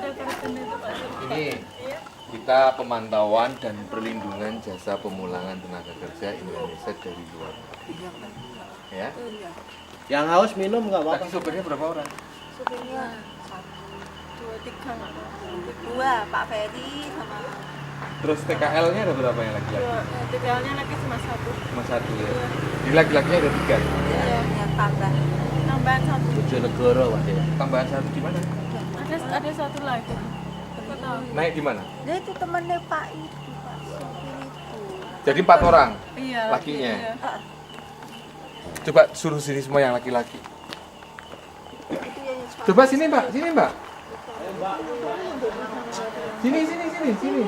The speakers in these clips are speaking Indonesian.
Ini kita pemantauan dan perlindungan jasa pemulangan tenaga kerja Indonesia dari luar. Ya. Yang haus minum nggak apa-apa. Tadi sopirnya berapa orang? Supirnya 2, Pak Ferry sama Terus TKL-nya ada berapa yang laki-laki? TKL-nya lagi cuma 1. Cuma 1 ya. Di laki-lakinya ada 3. Iya, yang tambah. Tambahan 1. Bojonegoro Pak ya. Tambahan 1 di mana? Ada 1 lagi. Naik di mana? Dia itu temannya Pak itu, Pak sopir itu. Jadi 4 orang Iya. lakinya. Iya. Coba suruh sini semua yang laki-laki. Itu yang Coba sini Mbak, sini Mbak. Sini.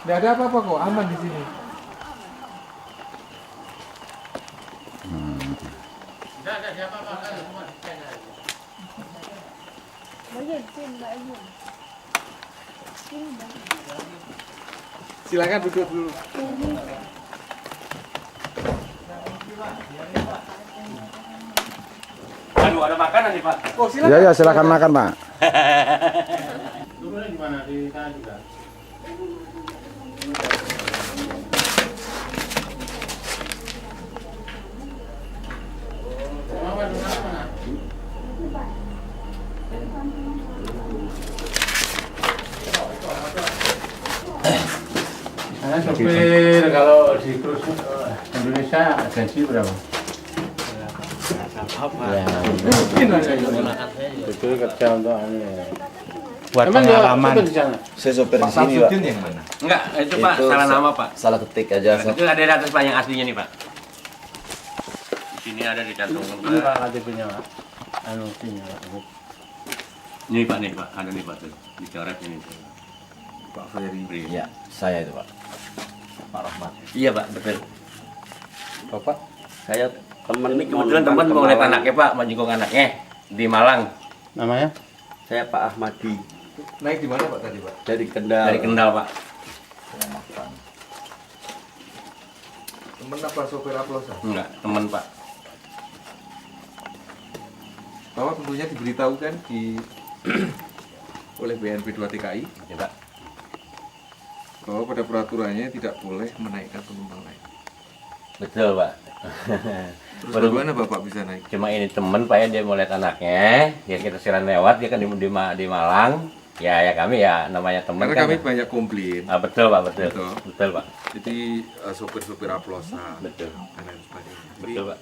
Nggak ada apa-apa kok, aman di sini. Silakan duduk dulu. Aduh, ada makanan nih Pak. Oh silakan. Ya silakan makan Pak. Gimana di sana juga? Saya sopir kalau di cruise Indonesia gaji berapa? Itu kerja untuk Buat pengalaman. Saya sopir Pak di sini Pak. Samsudin yang mana? Enggak, itu Pak, salah nama Pak. Salah ketik aja. Itu ada di atas Pak yang aslinya nih Pak. Di sini ada dicantumkan Ini Pak Pak. KTP-nya Pak. Anu sini Pak. Ini Pak nih Pak, ada nih Pak tuh. Dicoret ini. Pak Ferry. Ya, saya itu Pak. Pak Rahmat. Iya Pak, betul. Bapak? Saya teman Ini kebetulan teman mau lihat anaknya Pak, mau jenguk anaknya di Malang. Namanya? Saya Pak Ahmadi Naik di mana Pak tadi Pak? dari Kendal. Dari Kendal Pak. Temen apa sopir Aplosa? Enggak, teman Pak. Bapak tentunya diberitahukan di oleh BNP 2 TKI Ya Pak. bahwa pada peraturannya tidak boleh menaikkan penumpang lain. Betul Pak. Terus Baru- bagaimana Bapak bisa naik? Cuma ini temen Pak ya, dia mau lihat anaknya. Dia kita siaran lewat, dia kan di Malang. Ya kami ya namanya teman Karena kan. kami banyak komplain. Ah, betul Pak, betul. Betul. Betul Pak. Jadi sopir-sopir Aplosa Betul. dan lain sebagainya. Jadi, Betul Pak.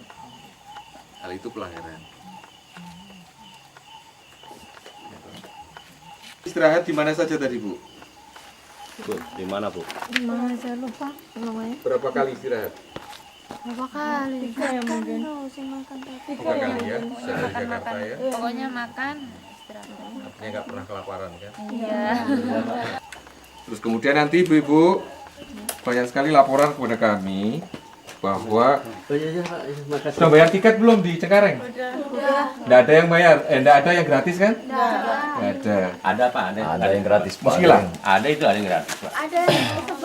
hal itu pelanggaran. Istirahat di mana saja tadi Bu? Bu, di mana Bu? Di mana saya lupa namanya? Berapa kali istirahat? Berapa kali? 3 ya mungkin. Makan tadi. 3 kali ya, dari Jakarta ya. Pokoknya makan, istirahat. Artinya nggak pernah kelaparan kan? Iya. Terus kemudian nanti ibu-ibu banyak sekali laporan kepada kami bahwa sudah bayar tiket belum di Cengkareng? Nggak ada yang bayar, nggak ada yang gratis kan? Nggak ada. Ada Pak, Ada yang gratis Pak. Muskilah. Ada itu ada yang gratis Pak. Ada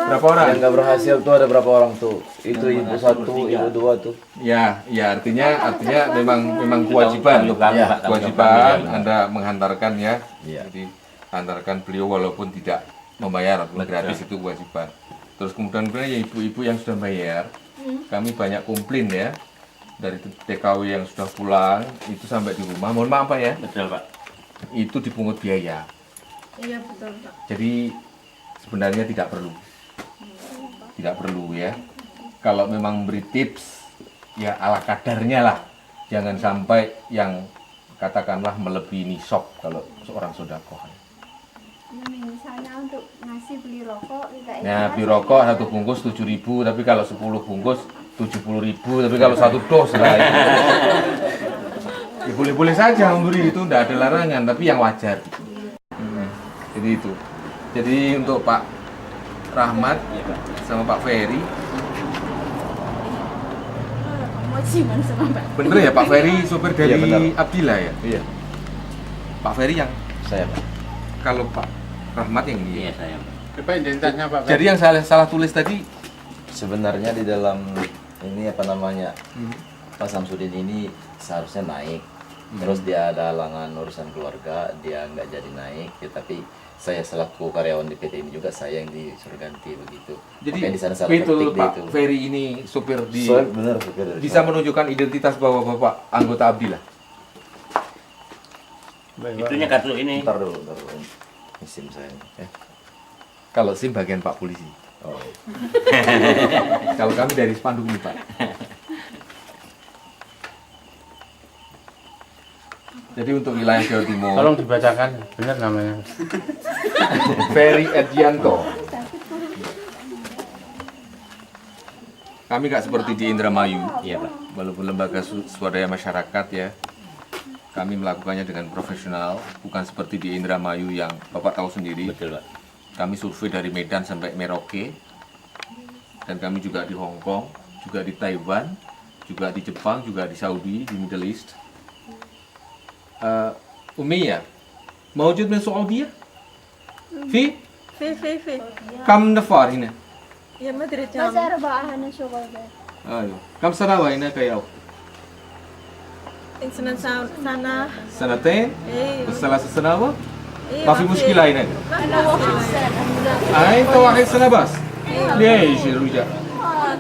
Berapa orang? Yang nggak berhasil tuh ada berapa orang tuh? Itu ibu satu, ibu dua tuh. Ya, artinya memang kewajiban, Tanggung jawab, Ya, Pak, tanggung jawab kewajiban kami, ya. Anda menghantarkan ya. Iya. Jadi hantarkan beliau walaupun tidak membayar, walaupun Betul. gratis itu kewajiban. Terus kemudian ya ibu-ibu yang sudah bayar, kami banyak komplain ya dari TKW yang sudah pulang itu sampai di rumah. Mohon maaf Pak ya, Betul Pak. itu dipungut biaya. Iya betul Pak. Jadi sebenarnya tidak perlu ya. Kalau memang memberi tips ya ala kadarnya lah. Jangan sampai yang katakanlah melebihi nisab kalau seorang sedekah. Misalnya untuk ngasih beli rokok kayak Nah, beli rokok 1 bungkus 7.000, tapi kalau 10 bungkus 70.000, tapi kalau 1 dos lah itu. Ya, boleh-boleh saja memberi itu, tidak ada larangan, tapi yang wajar. Jadi itu. Jadi untuk Pak Rahmat sama Pak Ferry, Mojiman sama Mbak. bener ya Pak Ferry sopir dari Iya, benar. Abdillah ya? Iya. Pak Ferry yang, Saya Pak. kalau Pak Rahmat yang ini. Iya saya. Coba identitasnya Pak. Jadi yang salah tulis tadi, Sebenarnya di dalam ini apa namanya Pak Samsudin ini seharusnya naik, Terus dia ada halangan urusan keluarga, dia nggak jadi naik. Ya, tapi saya selaku karyawan di PT ini juga saya yang disuruh ganti begitu. Jadi Makanya di sana salah betul ketik dia Pak itu. Ferry ini supir di Bener supir dari bisa sana. menunjukkan identitas bapak-bapak anggota Abdi lah. Baik, Pak. Itunya kartu ini. Ntar dulu. Ini SIM saya. Ya. Kalau SIM bagian Pak Polisi. Oh, Kalau kami dari spanduk nih Pak. Jadi untuk wilayah Jawa Timur, Tolong dibacakan, benar namanya. Ferry Edianto. Kami nggak seperti di Indramayu, Iya Pak. walaupun lembaga swadaya masyarakat ya, kami melakukannya dengan profesional, bukan seperti di Indramayu yang Bapak tahu sendiri. Betul Pak. Kami survei dari Medan sampai Merauke, dan kami juga di Hong Kong, juga di Taiwan, juga di Jepang, juga di Saudi, di Middle East. أمية موجود من السعودية؟ في؟ في كم نفر هنا؟ يا ما ادري بس كم 4 هنا شغل بس. أيوه كم سنة هنا يا أخ؟ سنة سنة سنتين؟ ايه والثلاث سنوات؟ ايه ما في مشكلة هنا؟ ما في مشكلة أنت واحد سنة بس؟ ليش يا رجال؟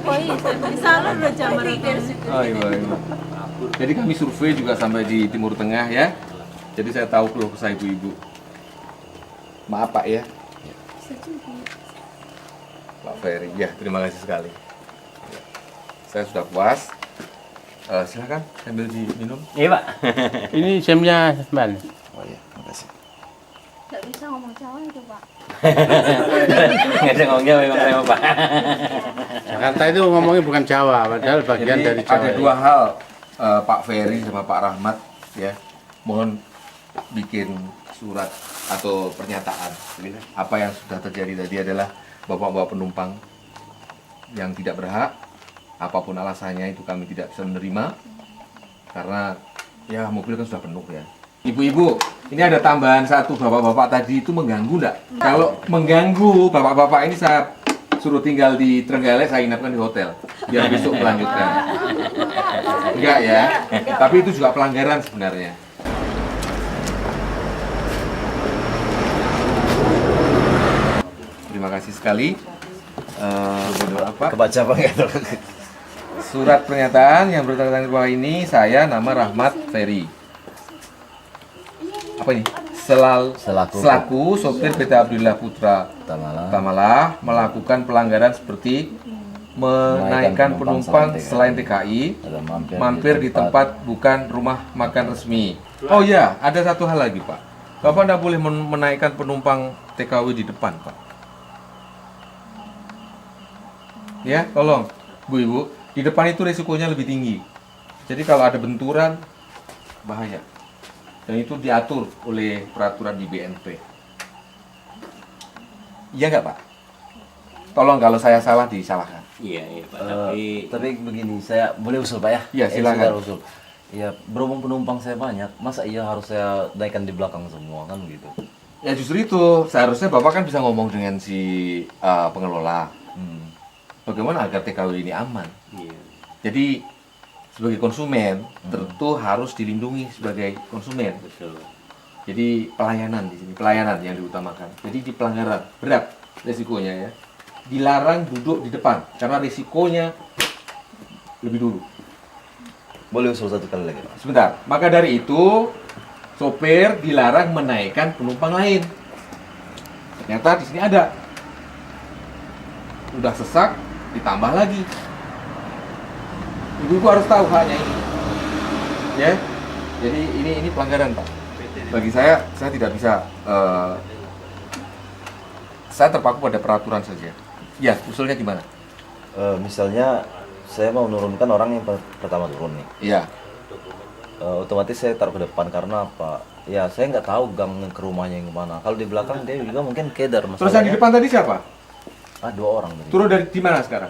كويس يسألون الرجال مرة Ayo. Jadi kami survei juga sampai di Timur Tengah ya. Jadi saya tahu keluh kesah ibu-ibu. Maaf Pak ya. Pak Ferry, ya terima kasih sekali. Saya sudah puas. Silakan sambil diminum. Iya Pak. Ini SIM-nya Mbak. oh ya, makasih. Nggak bisa ngomong Jawa itu Pak. Nggak bisa ngomongnya memang saya Pak. Jakarta itu ngomongnya bukan Jawa, padahal bagian Jadi dari Jawa. ada dua hal Pak Ferry sama Pak Rahmat ya. Mohon bikin surat atau pernyataan. Apa yang sudah terjadi tadi adalah bapak-bapak penumpang yang tidak berhak, apapun alasannya itu kami tidak bisa menerima karena ya mobil kan sudah penuh ya. Ibu-ibu, ini ada tambahan satu, bapak-bapak tadi itu mengganggu enggak? Kalau mengganggu bapak-bapak ini saya suruh tinggal di Trenggalek, saya inapkan di hotel biar besok melanjutkan. Enggak ya, tapi itu juga pelanggaran sebenarnya. Terima kasih sekali. Kebaca apa enggak? Surat pernyataan yang bertanda di bawah ini saya nama Rahmat Ferry. Apa ini? Selaku sopir PT Abdillah Putra Tamalah melakukan pelanggaran seperti menaikkan penumpang selain TKI, mampir di tempat bukan rumah makan resmi. Oh ya, ada satu hal lagi Pak. Bapak tidak boleh menaikkan penumpang TKW di depan Pak. Ya, tolong Bu Ibu, di depan itu risikonya lebih tinggi. Jadi kalau ada benturan bahaya. Dan itu diatur oleh peraturan di BNP. Iya nggak Pak? Tolong kalau saya salah disalahkan. Iya Pak. Tapi begini, saya boleh usul Pak ya? Iya, silakan. Saya usul. Ya, berhubung penumpang saya banyak, masa iya harus saya naikkan di belakang semua kan gitu? Ya justru itu, seharusnya Bapak kan bisa ngomong dengan si pengelola. Bagaimana agar TKW ini aman? Iya. Jadi sebagai konsumen tentu harus dilindungi sebagai konsumen. Betul. Jadi pelayanan di sini, pelayanan yang diutamakan. Jadi di pelanggaran berat resikonya ya. Dilarang duduk di depan karena risikonya lebih dulu. Boleh usul satu kali lagi Pak? Sebentar. Maka dari itu sopir dilarang menaikkan penumpang lain. Ternyata di sini ada. Udah sesak, ditambah lagi. Ibu harus tahu haknya ini. Ya. Jadi ini pelanggaran, Pak. Bagi saya tidak bisa saya terpaku pada peraturan saja. Ya, usulnya gimana? Misalnya saya mau menurunkan orang yang pertama turun nih. Iya. Otomatis saya taruh ke depan karena apa? Ya saya nggak tahu gang ke rumahnya yang kemana. Kalau di belakang dia juga mungkin keder. Terus yang di depan tadi siapa? Dua orang tadi. Turun dari di mana sekarang?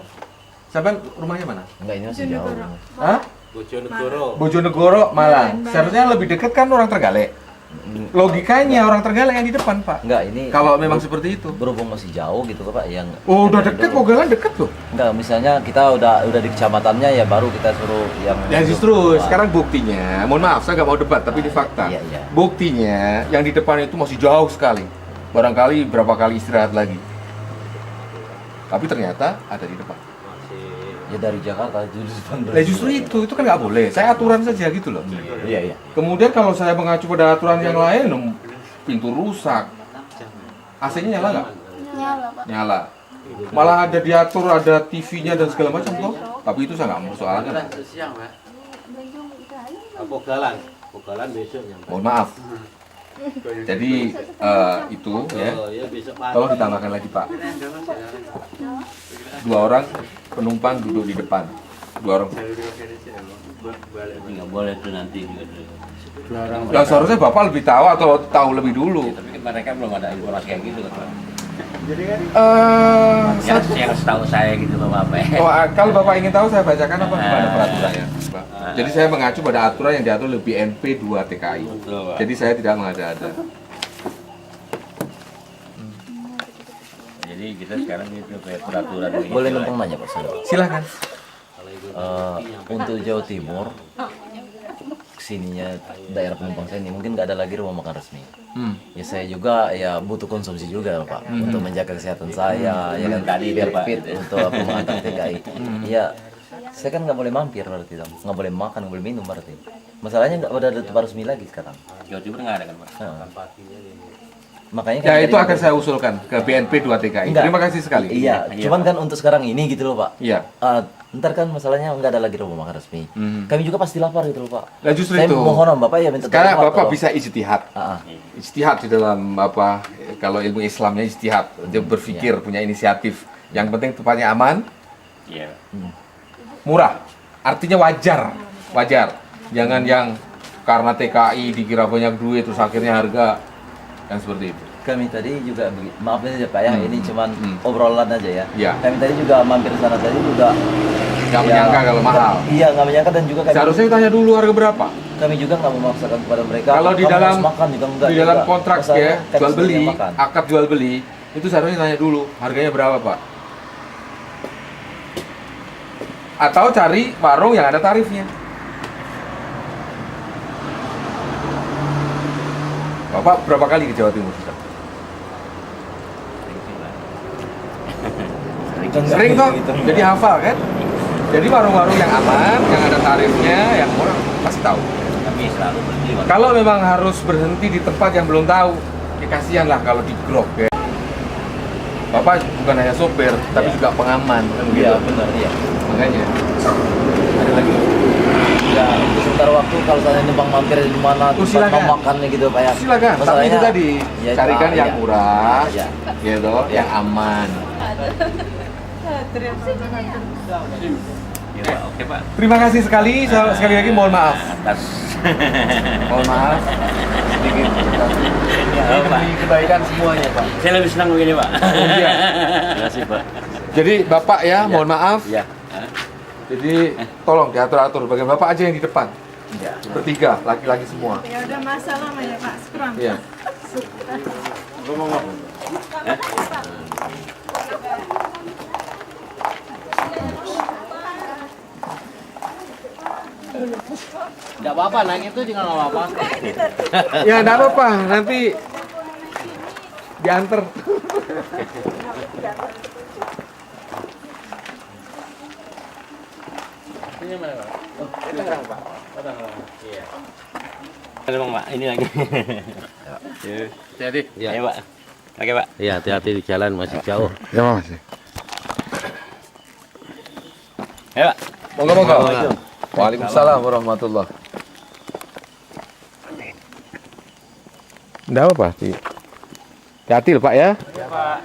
Sampai rumahnya mana? Enggak, ini masih jauh. Hah? Bojonegoro. Bojonegoro, Malang. Seharusnya lebih dekat kan orang Trenggalek. Logikanya orang Trenggalek yang di depan, Pak. Enggak, ini Kalau memang seperti itu. berhubung masih jauh gitu Pak yang Oh, udah deket, Pogalan deket loh. enggak, misalnya kita udah di kecamatannya ya baru kita suruh yang Ya justru Wah. sekarang buktinya, mohon maaf saya nggak mau debat tapi di fakta. Iya, iya. Buktinya yang di depan itu masih jauh sekali. Barangkali berapa kali istirahat lagi. Tapi ternyata ada di depan. ya dari Jakarta itu di depan. Nah justru itu kan nggak boleh. Saya aturan saja gitu loh. Iya, iya. Kemudian kalau saya mengacu pada aturan yang lain, pintu rusak. AC-nya nyala nggak? Nyala, Pak. Nyala. Malah ada diatur, ada TV-nya dan segala macam toh. Tapi itu saya nggak mempersoalkan. Pogalan besok yang Mohon maaf. Jadi itu ya. Tolong ditambahkan lagi Pak. 2 orang penumpang duduk di depan. 2 orang. Nggak boleh tuh nanti juga. Ya seharusnya Bapak lebih tahu atau tahu lebih dulu. Tapi kan mereka belum ada informasi kayak gitu kan, Pak. Yang setahu saya gitu Bapak. Oh, kalau Bapak ingin tahu saya bacakan apa pada peraturannya, Pak. Jadi saya mengacu pada aturan yang diatur oleh BNP 2 TKI. Betul, Pak. Jadi saya tidak mengada-ada. Jadi kita sekarang itu kayak peraturan begitu. Boleh numpang nanya Pak saya. Silakan. Untuk Jawa Timur kesininya daerah penumpang saya ini mungkin nggak ada lagi rumah makan resmi. Ya saya juga ya butuh konsumsi juga Pak untuk menjaga kesehatan saya ya kan Tadi biar itu, Pak. fit untuk mengantar TKI. Ya saya kan nggak boleh mampir berarti dong, nggak boleh makan, nggak boleh minum berarti. Masalahnya nggak ada tempat resmi lagi sekarang. Jawa Timur nggak ada kan, Pak? Makanya Ya kan itu dari- akan saya usulkan ke BNP 2 TKI. Enggak. Terima kasih sekali. Iya, cuman kan untuk sekarang ini gitu loh Pak. Iya. Ntar kan masalahnya nggak ada lagi rumah makan resmi. Kami juga pasti lapar gitu loh Pak. Nah, justru saya itu. mohon Bapak ya minta Sekarang tolong, Pak, Bapak tolong. bisa ijtihad. Ijtihad di dalam apa? Kalau ilmu Islamnya ijtihad, dia berpikir, punya inisiatif. Yang penting tempatnya aman, Iya. murah. Artinya wajar, wajar. Jangan yang karena TKI dikira banyak duit terus akhirnya harga yang seperti itu. Kami tadi juga maaf aja Pak ya, ini cuman obrolan aja ya. Iya. Kami tadi juga mampir sana tadi juga Nggak menyangka kalau mahal. Iya, nggak menyangka dan juga kami, Seharusnya tanya dulu harga berapa. kami juga nggak memaksakan kepada mereka. Kalau di "Kamu dalam harus makan juga enggak. di dalam juga. kontrak Masalahnya ya kami jual sendiri beli, yang makan. akad jual beli itu seharusnya tanya dulu harganya berapa Pak. Atau cari warung yang ada tarifnya. Bapak berapa kali ke Jawa Timur? Sering toh, jadi hafal kan? Jadi warung-warung yang aman, yang ada tarifnya, yang murah, pasti tahu. Kami selalu berhenti, Pak. Kalau memang harus berhenti di tempat yang belum tahu, ya kasihan lah kalau di grok ya. Bapak bukan hanya sopir, tapi juga pengaman, kan Iya, begitu. benar iya. Makanya. Ada lagi? Ya, untuk sementara waktu kalau saya numpang mampir di mana Oh, tempat silakan. mau makan gitu Pak ya. Silakan, tapi Masalahnya, itu tadi ya, carikan yang iya. murah, Iya. gitu, yang aman. Iya, Pak. Oke, Pak. Terima kasih sekali, sekali lagi mohon maaf. Atas. Mohon maaf. Sedikit. Ya, Ini Pak. demi kebaikan semuanya, Pak. Saya lebih senang begini, Pak. Oh, iya. Terima kasih, Pak. Jadi Bapak ya, mohon maaf. Iya. Jadi tolong diatur-atur. Bagian Bapak aja yang di depan. Iya. Bertiga, laki-laki semua. Ya udah masalah mah ya Pak, sekarang. Iya. Enggak apa-apa, naik itu juga enggak apa-apa. Ya enggak apa-apa, nanti diantar. Ada Bang, Pak. Ini lagi. Jadi, Iya, Pak. Oke, Pak. iya hati-hati di jalan masih jauh. Ya Mas. Ayo, Pak. Moga-moga. Waalaikumsalam warahmatullah. Enggak apa-apa. Hati-hati loh Pak ya. Pak.